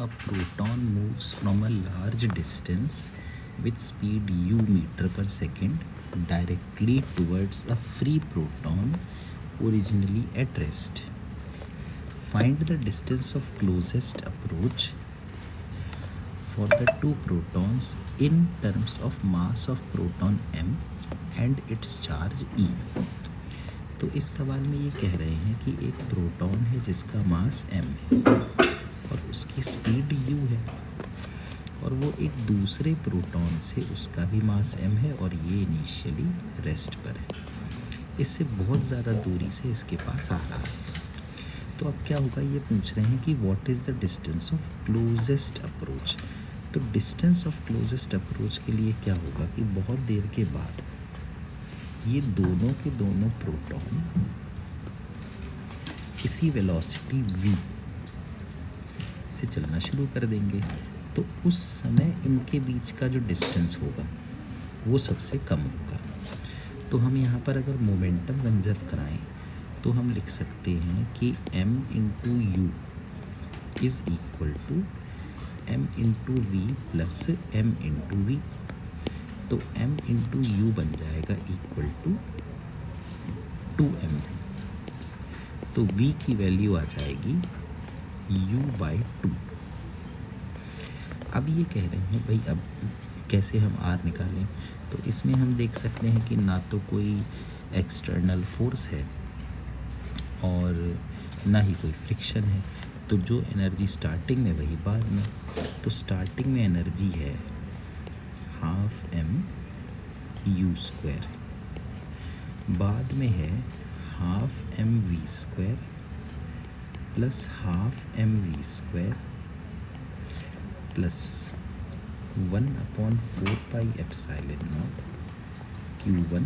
A proton moves from a large distance with speed u meter per second directly towards a free proton originally at rest. Find the distance of closest approach for the two protons in terms of mass of proton m and its charge e. तो इस सवाल में ये कह रहे हैं कि एक प्रोटॉन है जिसका मास m है और उसकी स्पीड u है और वो एक दूसरे प्रोटॉन से उसका भी मास m है और ये इनिशियली रेस्ट पर है, इससे बहुत ज़्यादा दूरी से इसके पास आ रहा है। तो अब क्या होगा, ये पूछ रहे हैं कि what is the distance of closest approach. तो डिस्टेंस ऑफ क्लोजेस्ट अप्रोच के लिए क्या होगा कि बहुत देर के बाद ये दोनों के दोनों प्रोटॉन किसी वेलोसिटी v से चलना शुरू कर देंगे, तो उस समय इनके बीच का जो डिस्टेंस होगा वो सबसे कम होगा। तो हम यहाँ पर अगर मोमेंटम कंजर्व कराएं तो हम लिख सकते हैं कि m into u is equal to m into v plus m into v. तो m इंटू यू बन जाएगा इक्वल टू 2m। तो v की वैल्यू आ जाएगी u/2। अब ये कह रहे हैं भाई अब कैसे हम r निकालें। तो इसमें हम देख सकते हैं कि ना तो कोई एक्सटर्नल फोर्स है और ना ही कोई फ्रिक्शन है, तो जो एनर्जी स्टार्टिंग में वही बाद में। तो स्टार्टिंग में एनर्जी है हाफ m u स्क्वायर, बाद में है half m v square plus half m v square plus 1/4 pi epsilon naught q1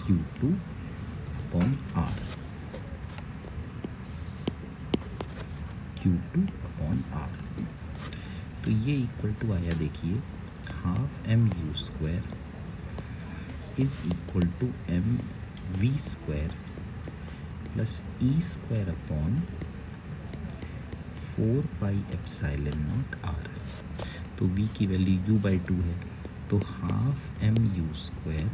q2 upon r q2 upon r। तो ये इक्वल टू आया, देखिए half m u square is equal to m v square plus e square upon 4 pi epsilon naught r। तो v की value u/2 है, तो half m u square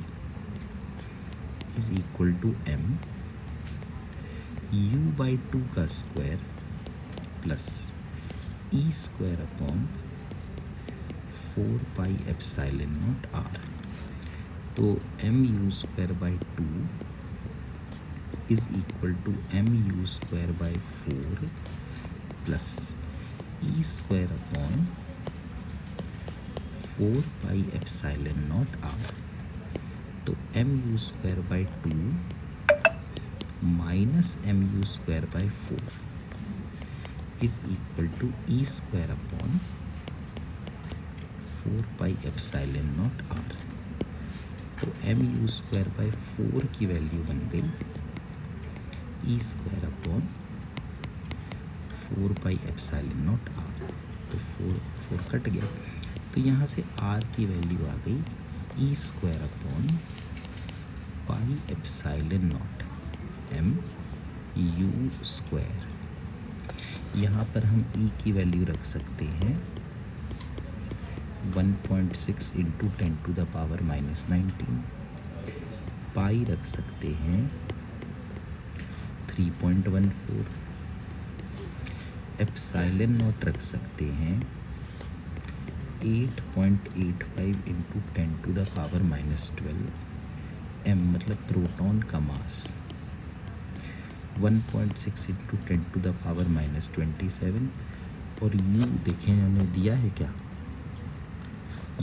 is equal to m u/2 का square plus e square upon 4 pi epsilon naught r। तो m u square by 2 is equal to m u square by 4 plus e square upon 4 pi epsilon naught r। तो m u square by 2 minus m u square by 4 is equal to e square upon 4 pi epsilon naught r। तो m u square by 4 की value बन गई e square upon 4 pi epsilon naught r। तो 4 cut गया, तो यहाँ से r की वैल्यू आ गई e square upon pi epsilon not m u square. यहाँ पर हम e की वैल्यू रख सकते हैं 1.6 into 10 to the power minus 19, pi रख सकते हैं 3.14, एप्सिलॉन नॉट रख सकते हैं 8.85 into 10 to the power minus 12, m मतलब प्रोटॉन का mass 1.6 into 10 to the power minus 27, और u देखें इन्होंने दिया है क्या,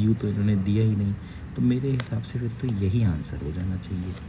u तो इन्होंने दिया ही नहीं, तो मेरे हिसाब से फिर तो यही आंसर हो जाना चाहिए।